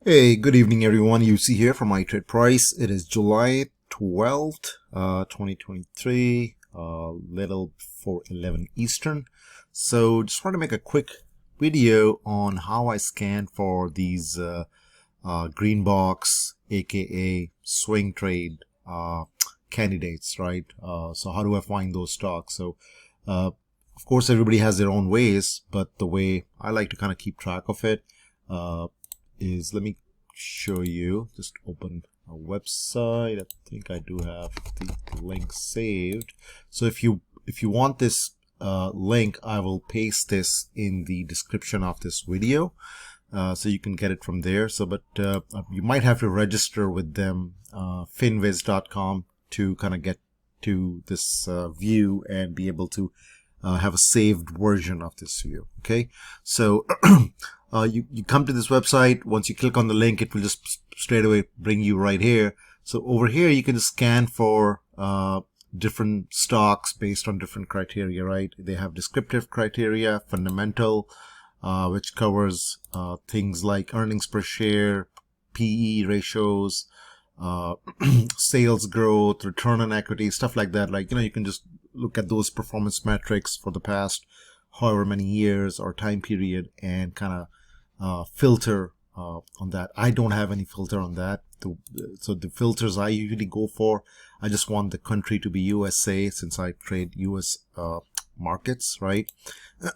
Hey, good evening everyone. You see here from iTradeprice. It is July 12th, 2023, little before 11 Eastern. So just want to make a quick video on how I scan for these Greenbox, aka swing trade candidates, right? So how do I find those stocks? So of course everybody has their own ways, but the way I like to kind of keep track of it is, let me show you. Just open a website. I think I do have the link saved. So if you want this link, I will paste this in the description of this video, so you can get it from there. So but you might have to register with them, finviz.com, to kind of get to this view and be able to have a saved version of this view. Okay, so you come to this website. Once you click on the link, it will just straight away bring you right here. So over here you can scan for different stocks based on different criteria, right? They have descriptive criteria, fundamental, which covers things like earnings per share, PE ratios, sales growth, return on equity, stuff like that. Like, you can just look at those performance metrics for the past however many years or time period and kind of filter on that. I don't have any filter on that. So the filters I usually go for, I just want the country to be USA, since I trade US markets, right?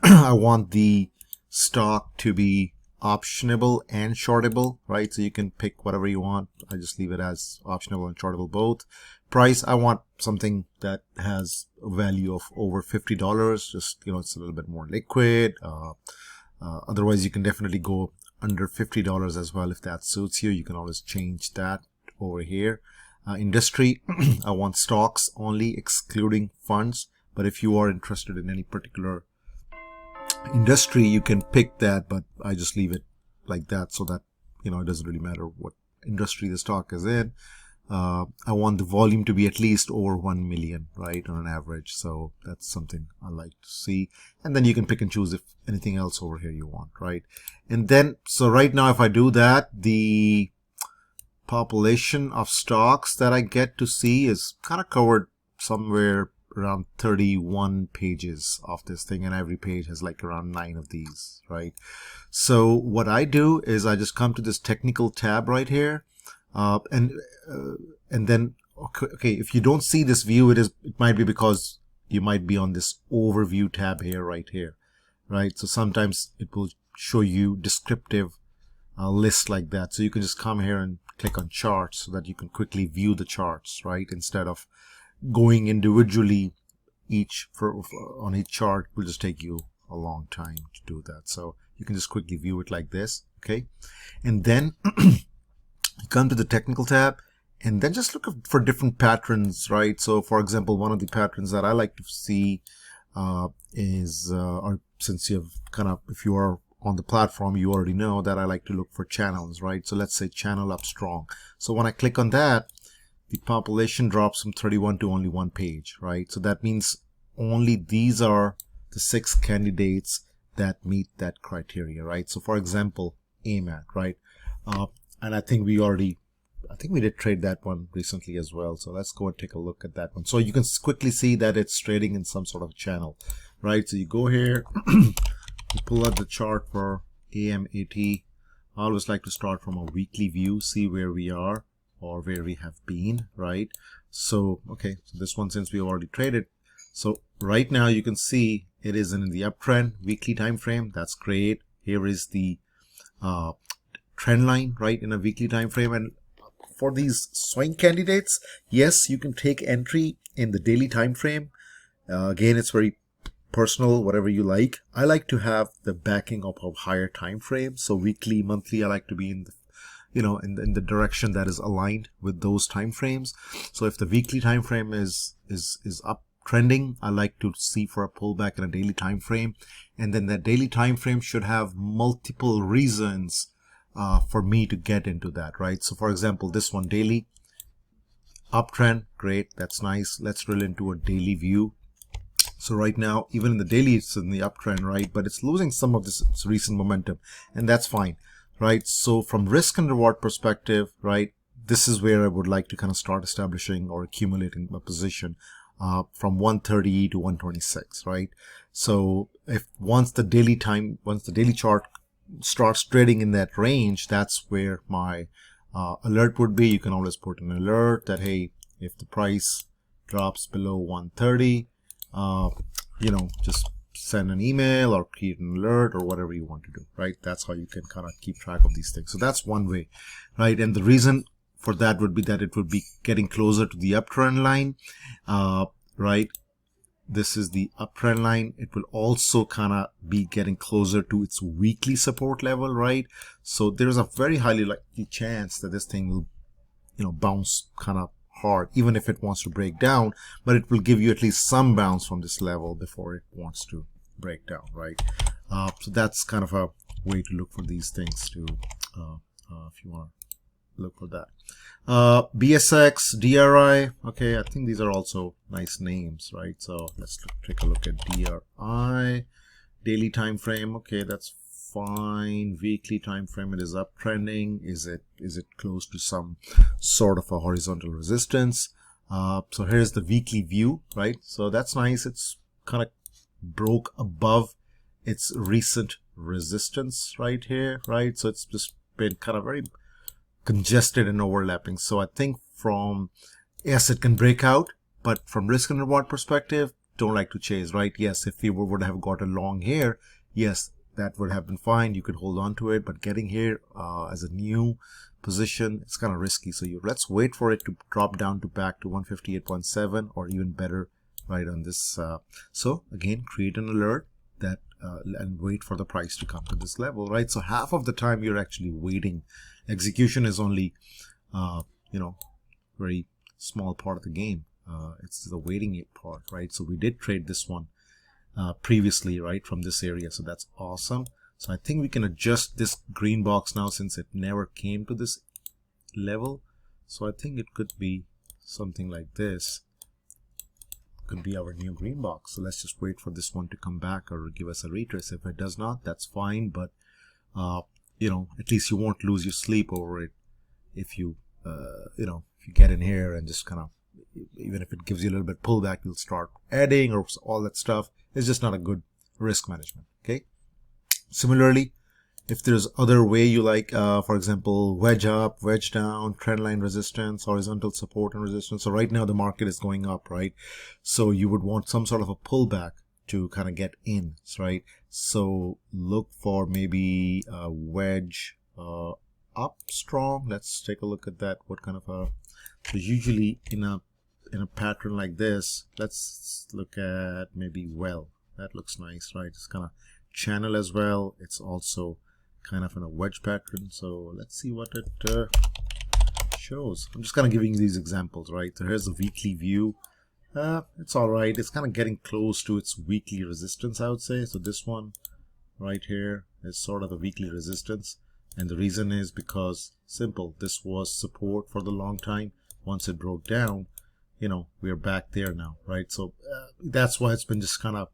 I want the stock to be optionable and shortable, right? So you can pick whatever you want. I just leave it as optionable and shortable both. Price, I want something that has a value of over $50. Just, it's a little bit more liquid. Otherwise you can definitely go under $50 as well if that suits you. You can always change that over here. Industry, I want stocks only, excluding funds. But if you are interested in any particular industry, you can pick that, but I just leave it like that so that it doesn't really matter what industry the stock is in. I want the volume to be at least over 1 million, right, on an average. So that's something I like to see. And then you can pick and choose if anything else over here you want, right? And then, so right now, if I do that, the population of stocks that I get to see is kind of covered somewhere around 31 pages of this thing, and every page has like around 9 of these, right? So what I do is I just come to this technical tab right here, and then okay, if you don't see this view, it might be because you might be on this overview tab here, right here, right? So sometimes it will show you descriptive list like that. So you can just come here and click on charts so that you can quickly view the charts, right? Instead of going individually on each chart will just take you a long time to do that. So you can just quickly view it like this, okay? And then you come to the technical tab and then just look for different patterns, right? So for example, one of the patterns that I like to see is, or since you've if you are on the platform, you already know that I like to look for channels, right? So let's say channel up strong. So when I click on that, the population drops from 31 to only 1 page, right? So that means only these are the 6 candidates that meet that criteria, right? So for example, AMAT, right? And I think we did trade that one recently as well. So let's go and take a look at that one. So you can quickly see that it's trading in some sort of channel, right? So you go here, you pull out the chart for AMAT. I always like to start from a weekly view, see where we are or where we have been, right? So okay, so this one, since we already traded, so right now you can see it is in the uptrend, weekly time frame. That's great. Here is the trend line, right, in a weekly time frame. And for these swing candidates, yes, you can take entry in the daily time frame. Again, it's very personal, whatever you like. I like to have the backing of a higher time frame. So weekly, monthly, I like to be in the in the direction that is aligned with those time frames. So if the weekly time frame is uptrending, I like to see for a pullback in a daily time frame, and then that daily time frame should have multiple reasons for me to get into that, right? So for example, this one, daily uptrend, great, that's nice. Let's drill into a daily view. So right now, even in the daily, it's in the uptrend, right? But it's losing some of this recent momentum, and that's fine. right? So from risk and reward perspective, right, this is where I would like to kind of start establishing or accumulating a position from 130 to 126, right? So if once the daily chart starts trading in that range, that's where my alert would be. You can always put an alert that, hey, if the price drops below 130, just send an email or create an alert or whatever you want to do, right? That's how you can kind of keep track of these things. So that's one way, right? And the reason for that would be that it would be getting closer to the uptrend line, right? This is the uptrend line. It will also kind of be getting closer to its weekly support level, right? So there's a very highly likely chance that this thing will, bounce kind of hard, even if it wants to break down, but it will give you at least some bounce from this level before it wants to break down, right? So that's kind of a way to look for these things too, if you want to look for that. BSX, DRI, okay, I think these are also nice names, right? So let's take a look at DRI. Daily time frame, okay, that's fine. Weekly time frame, it is uptrending. Is it close to some sort of a horizontal resistance? So here's the weekly view, right? So that's nice. It's kind of broke above its recent resistance right here, right? So it's just been kind of very congested and overlapping. So I think yes, it can break out, but from risk and reward perspective, don't like to chase, right? Yes, if we would have got a long here, yes, that would have been fine. You could hold on to it, but getting here as a new position, it's kind of risky. So let's wait for it to drop down to back to 158.7 or even better, right, on this. So again, create an alert that and wait for the price to come to this level, right? So half of the time you're actually waiting. Execution is only, very small part of the game. It's the waiting part, right? So we did trade this one previously, right, from this area. So that's awesome. So I think we can adjust this green box now since it never came to this level. So I think it could be something like this. Could be our new green box. So let's just wait for this one to come back or give us a retrace. If it does not, that's fine. But at least you won't lose your sleep over it if you if you get in here and just kind of, even if it gives you a little bit pullback, you'll start adding or all that stuff. It's just not a good risk management. Okay. Similarly, if there's other way you like, for example, wedge up, wedge down, trend line resistance, horizontal support and resistance. So right now the market is going up, right? So you would want some sort of a pullback to kind of get in, right? So look for maybe a wedge up strong. Let's take a look at that. What kind of a, so usually in a pattern like this, let's look at maybe well. That looks nice, right? It's kind of channel as well. It's also kind of in a wedge pattern. So let's see what it shows. I'm just kind of giving you these examples, right? So here's the weekly view. It's all right. It's kind of getting close to its weekly resistance, I would say. So this one right here is sort of the weekly resistance. And the reason is because simple, this was support for the long time. Once it broke down, we're back there now, right? So that's why it's been just kind of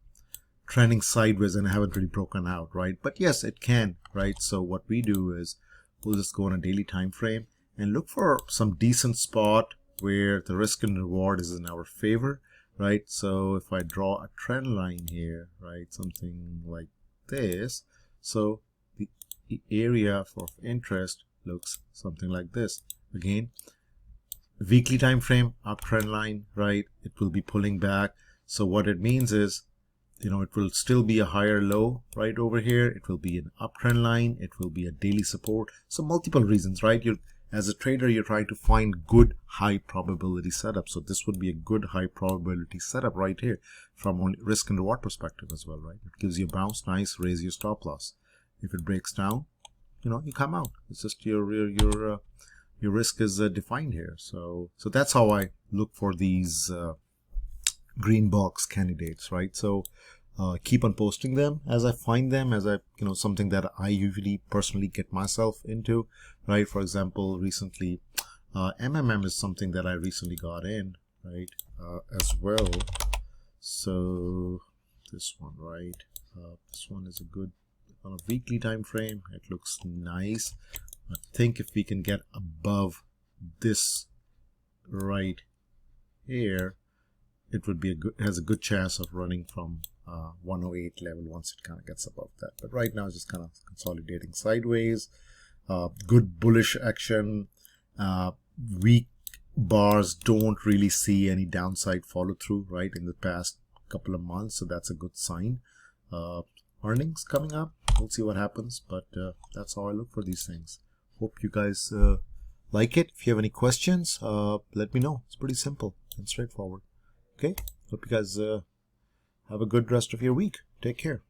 trending sideways and I haven't really broken out, right? But yes, it can, right? So what we do is we'll just go on a daily time frame and look for some decent spot where the risk and reward is in our favor, right? So if I draw a trend line here, right, something like this, so the area of interest looks something like this. Again, weekly time frame, uptrend line, right? It will be pulling back. So what it means is, it will still be a higher low right over here. It will be an uptrend line. It will be a daily support. So multiple reasons, right? As a trader, you're trying to find good high probability setup. So this would be a good high probability setup right here from a risk and reward perspective as well, right? It gives you a bounce, nice, raise your stop loss. If it breaks down, you come out. It's just your risk is defined here. So that's how I look for these green box candidates, right? So keep on posting them as I find them, as I something that I usually personally get myself into, right? For example, recently MMM is something that I recently got in, right, as well. So this one, right, this one is a good on a weekly time frame, it looks nice. I think if we can get above this right here, it would be it has a good chance of running from 108 level once it kind of gets above that. But right now it's just kind of consolidating sideways. Good bullish action. Weak bars don't really see any downside follow through, right, in the past couple of months, so that's a good sign. Earnings coming up, we'll see what happens, but that's how I look for these things. Hope you guys like it. If you have any questions, let me know. It's pretty simple and straightforward. Okay, hope you guys have a good rest of your week. Take care.